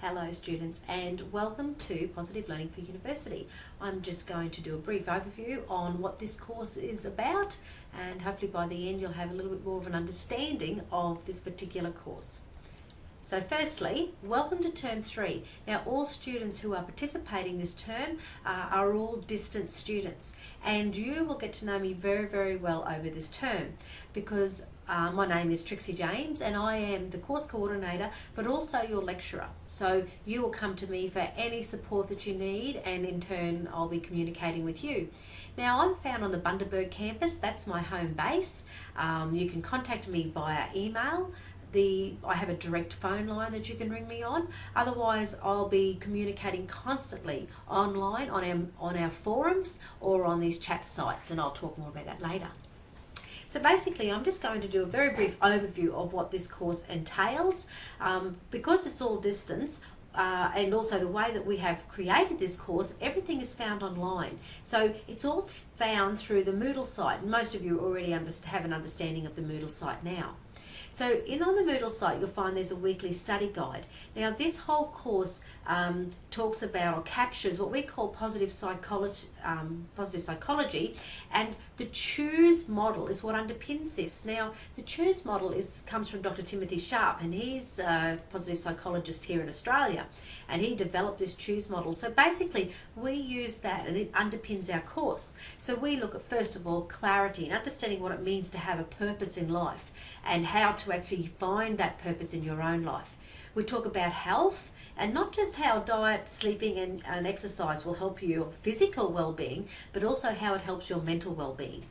Hello students, and welcome to Positive Learning for University. I'm just going to do a brief overview on what this course is about, and hopefully by the end you'll have a little bit more of an understanding of this particular course. So firstly, welcome to Term 3. Now all students who are participating this term are all distance students, and you will get to know me very, very well over this term because my name is Trixie James and I am the course coordinator but also your lecturer. So you will come to me for any support that you need, and in turn I'll be communicating with you. Now I'm found on the Bundaberg campus, that's my home base. You can contact me via email. I have a direct phone line that you can ring me on. Otherwise, I'll be communicating constantly online on our forums or on these chat sites, and I'll talk more about that later. So basically, I'm just going to do a very brief overview of what this course entails. Because it's all distance, and also the way that we have created this course, everything is found online. So it's all found through the Moodle site. And most of you already have an understanding of the Moodle site now. So on the Moodle site, you'll find there's a weekly study guide. Now this whole course talks about or captures what we call positive psychology, and the CHOOSE model is what underpins this. Now the CHOOSE model comes from Dr. Timothy Sharp, and he's a positive psychologist here in Australia, and he developed this CHOOSE model. So basically we use that and it underpins our course. So we look at, first of all, clarity and understanding what it means to have a purpose in life and how to actually find that purpose in your own life. We talk about health, and not just how diet, sleeping and exercise will help your physical well-being, but also how it helps your mental well-being.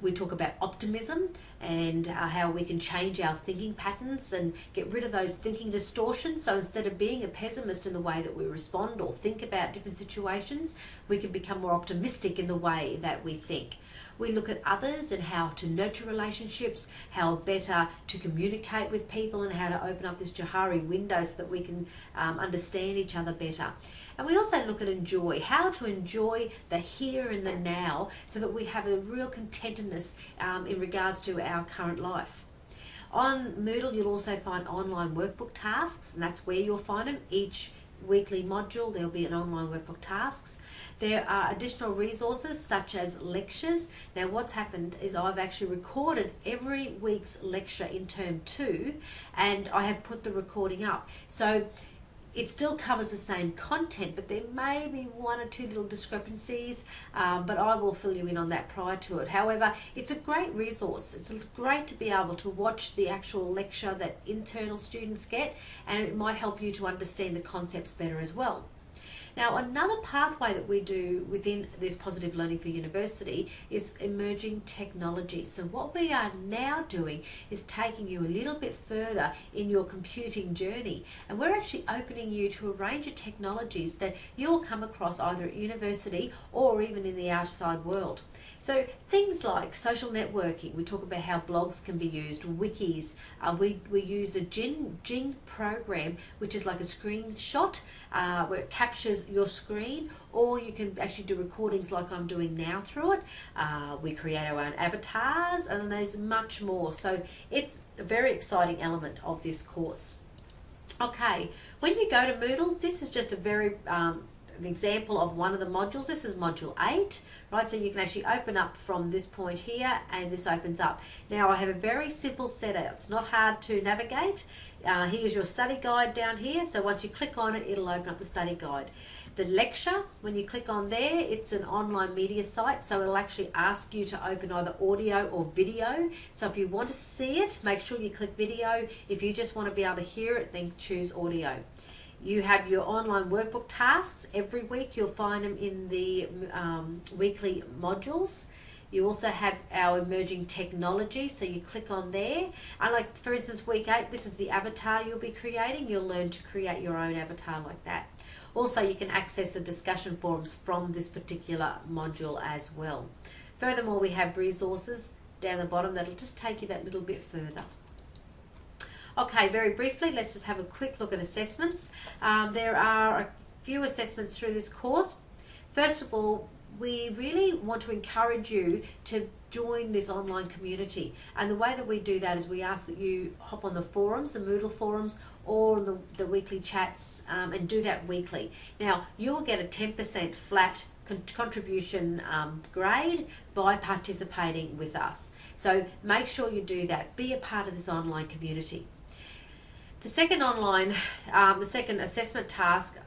We talk about optimism and how we can change our thinking patterns and get rid of those thinking distortions. So instead of being a pessimist in the way that we respond or think about different situations, we can become more optimistic in the way that we think. We look at others and how to nurture relationships, how better to communicate with people, and how to open up this Johari window so that we can understand each other better. And we also look at enjoy, how to enjoy the here and the now so that we have a real contentedness in regards to our current life. On Moodle, you'll also find online workbook tasks, and that's where you'll find them. Each weekly module there'll be an online workbook tasks. There are additional resources such as lectures. Now what's happened is I've actually recorded every week's lecture in term 2, and I have put the recording up. So it still covers the same content, but there may be one or two little discrepancies, but I will fill you in on that prior to it. However, it's a great resource. It's great to be able to watch the actual lecture that internal students get, and it might help you to understand the concepts better as well. Now, another pathway that we do within this Positive Learning for University is emerging technology. So what we are now doing is taking you a little bit further in your computing journey, and we're actually opening you to a range of technologies that you'll come across either at university or even in the outside world. So things like social networking, we talk about how blogs can be used, wikis, we use a Jing program, which is like a screenshot where it captures your screen, or you can actually do recordings like I'm doing now through it. We create our own avatars, and there's much more. So it's a very exciting element of this course. Okay, when you go to Moodle, this is just a very an example of one of the modules. This is module 8, right? So you can actually open up from this point here, and this opens up. Now I have a very simple setup. It's not hard to navigate. Here's your study guide down here. So once you click on it, it'll open up the study guide. The lecture, when you click on there, it's an online media site, so it'll actually ask you to open either audio or video. So if you want to see it, make sure you click video. If you just want to be able to hear it, then choose audio. You have your online workbook tasks. Every week you'll find them in the weekly modules. You also have our emerging technology, so you click on there. And like for instance, week 8, this is the avatar you'll be creating. You'll learn to create your own avatar like that. Also, you can access the discussion forums from this particular module as well. Furthermore, we have resources down the bottom that'll just take you that little bit further. Okay, very briefly, let's just have a quick look at assessments. There are a few assessments through this course. First of all, we really want to encourage you to join this online community. And the way that we do that is we ask that you hop on the forums, the Moodle forums, or the weekly chats, and do that weekly. Now, you'll get a 10% flat contribution grade by participating with us. So make sure you do that. Be a part of this online community. The second the second assessment task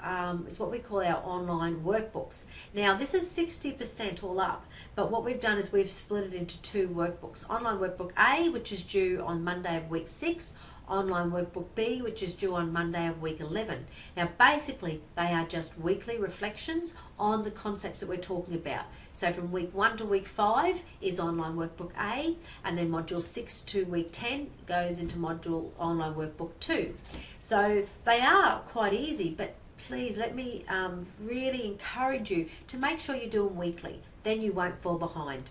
is what we call our online workbooks. Now, this is 60% all up, but what we've done is we've split it into 2 workbooks. Online workbook A, which is due on Monday of week 6, online workbook B, which is due on Monday of week 11. Now, basically, they are just weekly reflections on the concepts that we're talking about. So from week 1 to week 5 is online workbook A, and then module 6 to week 10 goes into module online workbook 2. So they are quite easy, but please let me really encourage you to make sure you do them weekly. Then you won't fall behind.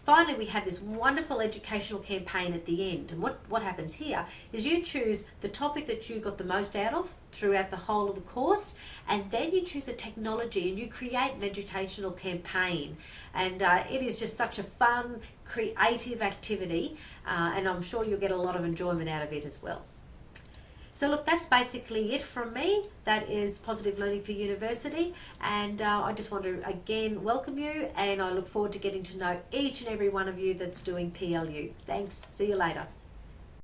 Finally, we have this wonderful educational campaign at the end. And what happens here is you choose the topic that you got the most out of throughout the whole of the course, and then you choose a technology and you create an educational campaign. And it is just such a fun, creative activity, and I'm sure you'll get a lot of enjoyment out of it as well. So look, that's basically it from me. That is Positive Learning for University, and I just want to again welcome you, and I look forward to getting to know each and every one of you that's doing PLU. Thanks. See you later.